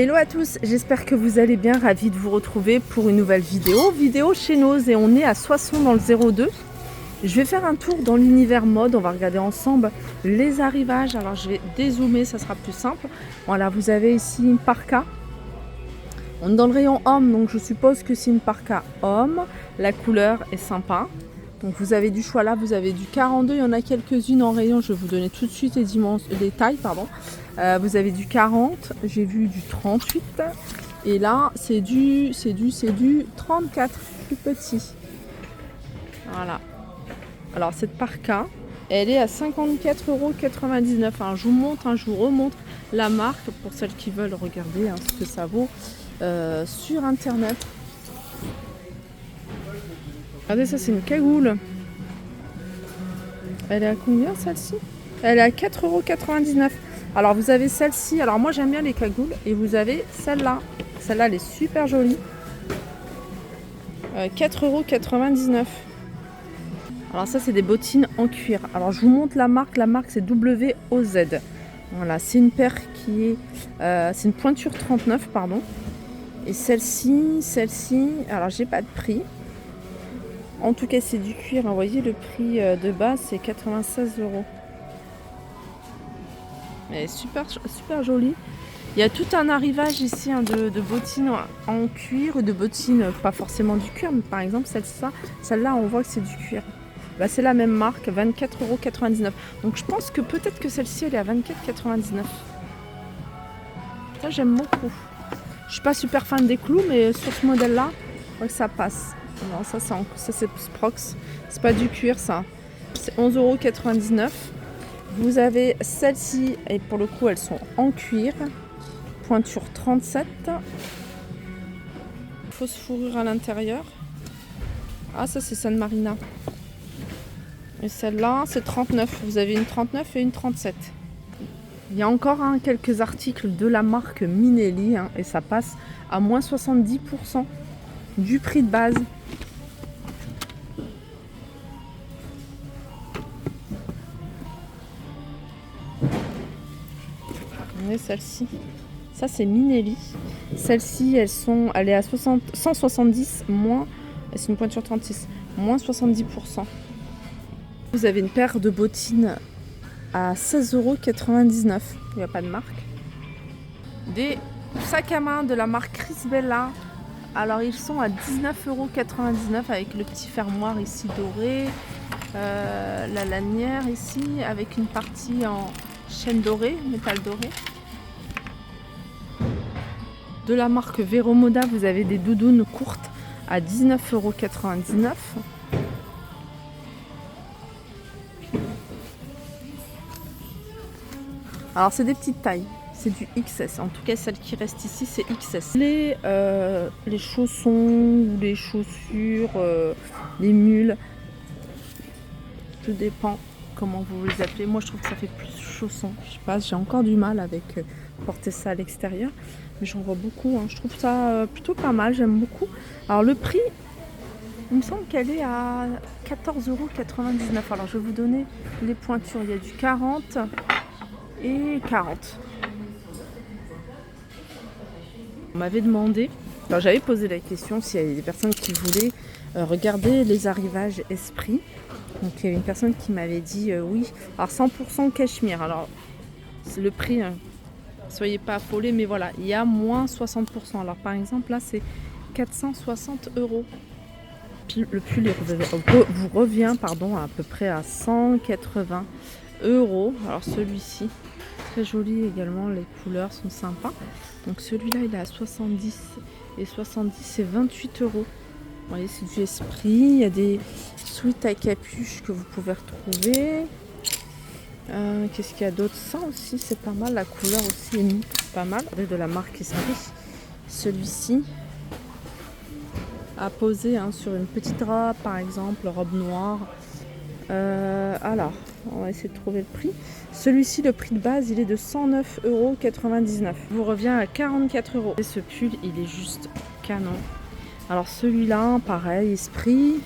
Hello à tous, j'espère que vous allez bien, ravi de vous retrouver pour une nouvelle vidéo chez Noz et on est à Soissons dans le 02. Je vais faire un tour dans l'univers mode, on va regarder ensemble les arrivages. Alors je vais dézoomer, ça sera plus simple. Voilà, vous avez ici une parka. On est dans le rayon homme, donc je suppose que c'est une parka homme. La couleur est sympa. Donc vous avez du choix là, vous avez du 42, il y en a quelques-unes en rayon, je vais vous donner tout de suite les tailles. Vous avez du 40, j'ai vu du 38 et là c'est du 34, plus petit. Voilà. Alors cette parka, elle est à 54,99 €. Je vous remonte la marque pour celles qui veulent regarder ce que ça vaut sur internet. Regardez, ça c'est une cagoule. Elle est à combien celle-ci? Elle est à 4,99 €. Alors vous avez celle-ci, alors moi j'aime bien les cagoules, et vous avez celle-là. Celle-là elle est super jolie. 4,99 €. Alors ça c'est des bottines en cuir. Alors je vous montre la marque c'est WOZ. Voilà, c'est une paire qui est... c'est une pointure 39, pardon. Et celle-ci, alors j'ai pas de prix. En tout cas, c'est du cuir. Vous voyez, le prix de base, c'est 96 €. Elle est super jolie. Il y a tout un arrivage ici de bottines en cuir, de bottines pas forcément du cuir, mais par exemple celle-là, on voit que c'est du cuir. Là, c'est la même marque, 24,99 €. Donc je pense que peut-être que celle-ci, elle est à 24,99 €. Ça, j'aime beaucoup. Je suis pas super fan des clous, mais sur ce modèle-là, je crois que ça passe. Non, ça c'est Sprox. C'est pas du cuir, ça. C'est 11,99 €. Vous avez celle-ci, et pour le coup, elles sont en cuir. Pointure 37. Fausse fourrure à l'intérieur. Ah, ça c'est San Marina. Et celle-là, c'est 39. Vous avez une 39 et une 37. Il y a encore quelques articles de la marque Minelli, et ça passe à moins 70% du prix de base. Celle-ci, ça c'est Minelli. Celle-ci, elle est à 170 moins, c'est une pointure 36, moins 70%. Vous avez une paire de bottines à 16,99 €. Il n'y a pas de marque. Des sacs à main de la marque Chris Bella. Alors ils sont à 19,99 € avec le petit fermoir ici doré. La lanière ici avec une partie en chaîne dorée, métal doré. De la marque Vero Moda, vous avez des doudounes courtes à 19,99 €. Alors c'est des petites tailles, c'est du XS. En tout cas, celle qui reste ici, c'est XS. Les chaussons, les chaussures, les mules, tout dépend comment vous les appelez. Moi, je trouve que ça fait plus chaussons. Je sais pas, j'ai encore du mal avec porter ça à l'extérieur. Mais j'en vois beaucoup, je trouve ça plutôt pas mal, j'aime beaucoup. Alors le prix, il me semble qu'elle est à 14,99 €. Alors je vais vous donner les pointures, il y a du 40 et 40. On m'avait demandé, alors j'avais posé la question s'il y avait des personnes qui voulaient regarder les arrivages Esprit. Donc il y avait une personne qui m'avait dit oui. Alors 100% cachemire, alors c'est le prix... Soyez pas affolés, mais voilà, il y a moins 60%. Alors par exemple, là, c'est 460 €. Le pull vous revient à peu près à 180 €. Alors celui-ci, très joli également, les couleurs sont sympas. Donc celui-là, il est à 70 et 28 €. Vous voyez, c'est du Esprit. Il y a des sweats à capuche que vous pouvez retrouver. Qu'est-ce qu'il y a d'autre? Ça aussi c'est pas mal, la couleur aussi est pas mal. De la marque Esprit. Celui-ci à poser sur une petite robe, par exemple, robe noire. Alors, on va essayer de trouver le prix. Celui-ci, le prix de base, il est de 109,99 €. Il vous revient à 44 €. Et ce pull, il est juste canon. Alors celui-là, pareil, Esprit,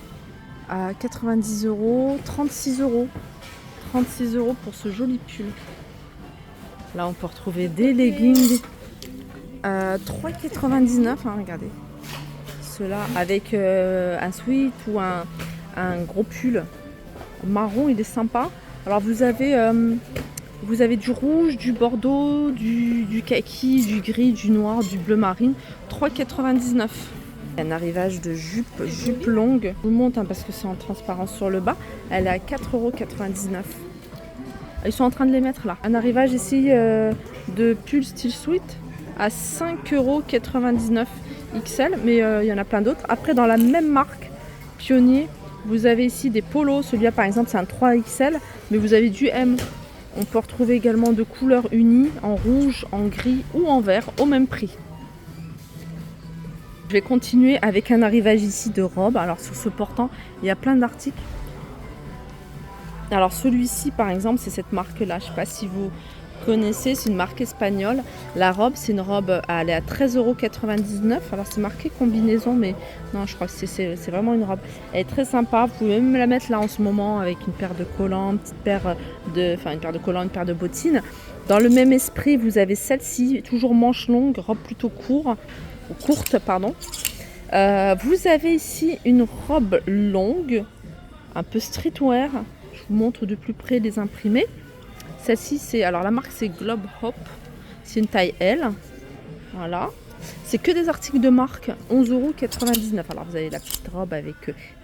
à 90 €, 36 €. 36 € pour ce joli pull. Là, on peut retrouver des leggings 3,99 €, hein, regardez. Ceux-là avec un sweat ou un gros pull marron, il est sympa. Alors vous avez du rouge, du bordeaux, du kaki, du gris, du noir, du bleu marine. 3,99 €. Un arrivage de jupe longue. Je vous montre hein, parce que c'est en transparence sur le bas. Elle est à 4,99 €. Ils sont en train de les mettre là. Un arrivage ici de pull style sweat à 5,99 € XL, mais il y en a plein d'autres. Après, dans la même marque, Pionnier, vous avez ici des polos. Celui-là, par exemple, c'est un 3 XL, mais vous avez du M. On peut retrouver également de couleurs unies, en rouge, en gris ou en vert, au même prix. Je vais continuer avec un arrivage ici de robes. Alors, sur ce portant, il y a plein d'articles. Alors, celui-ci, par exemple, c'est cette marque-là. Je ne sais pas si vous connaissez, c'est une marque espagnole. La robe, c'est une robe, elle est à 13,99 €. Alors c'est marqué combinaison, mais non, je crois que c'est vraiment une robe. Elle est très sympa. Vous pouvez même la mettre là en ce moment avec une paire de collants, une paire de collants, une paire de bottines. Dans le même esprit, vous avez celle-ci, toujours manche longue, robe plutôt courte, pardon. Vous avez ici une robe longue, un peu streetwear. Je vous montre de plus près les imprimés. Celle-ci, alors la marque c'est Globe Hop, c'est une taille L, voilà. C'est que des articles de marque, 11,99 €. Alors vous avez la petite robe avec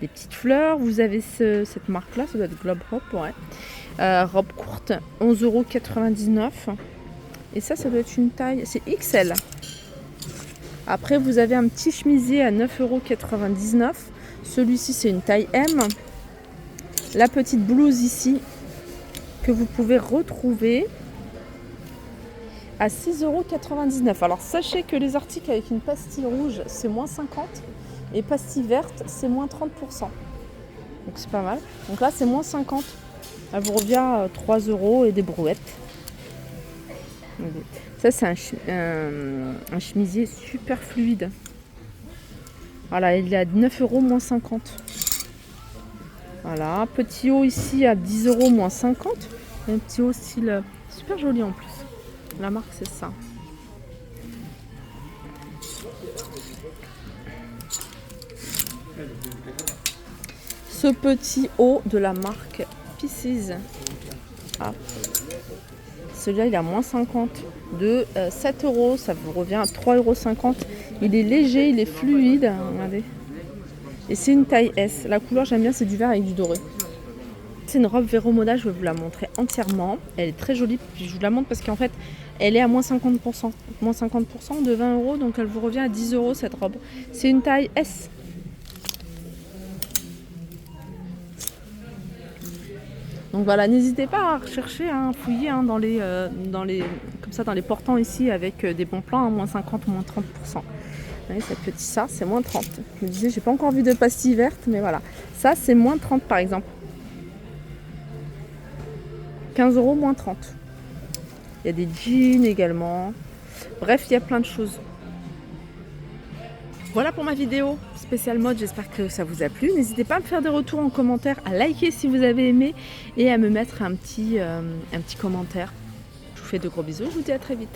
des petites fleurs, vous avez cette marque-là, ça doit être Globe Hop, ouais. Robe courte, 11,99 €. Et ça doit être une taille, c'est XL. Après vous avez un petit chemisier à 9,99 €. Celui-ci c'est une taille M. La petite blouse ici, que vous pouvez retrouver à 6,99 €. Alors sachez que les articles avec une pastille rouge c'est moins 50 et pastille verte c'est moins 30%. Donc c'est pas mal. Donc là c'est moins 50. Elle vous revient à 3 € et des brouettes. Ça c'est un chemisier super fluide. Voilà, il est à 9 € moins 50. Voilà, petit haut ici à 10 € moins 50. Un petit haut style super joli en plus. La marque c'est ça. Ce petit haut de la marque Pieces. Ah. Celui-là il est à moins 50 de 7 €. Ça vous revient à 3,50 €. Il est léger, il est fluide. Regardez. Et c'est une taille S. La couleur j'aime bien, c'est du vert avec du doré. C'est une robe Vero Moda, je vais vous la montrer entièrement. Elle est très jolie, puis je vous la montre parce qu'en fait, elle est à moins 50%. Moins 50% de 20 €, donc elle vous revient à 10 € cette robe. C'est une taille S. Donc voilà, n'hésitez pas à rechercher, hein, fouiller hein, dans les portants ici avec des bons plans, hein, moins 50, moins 30%. Vous voyez, cette petite ça, c'est moins 30. Je me disais, j'ai pas encore vu de pastille verte, mais voilà. Ça, c'est moins 30 par exemple. 15 € moins 30. Il y a des jeans également. Bref, il y a plein de choses. Voilà pour ma vidéo spéciale mode, j'espère que ça vous a plu. N'hésitez pas à me faire des retours en commentaire, à liker si vous avez aimé et à me mettre un petit commentaire. Je vous fais de gros bisous, je vous dis à très vite.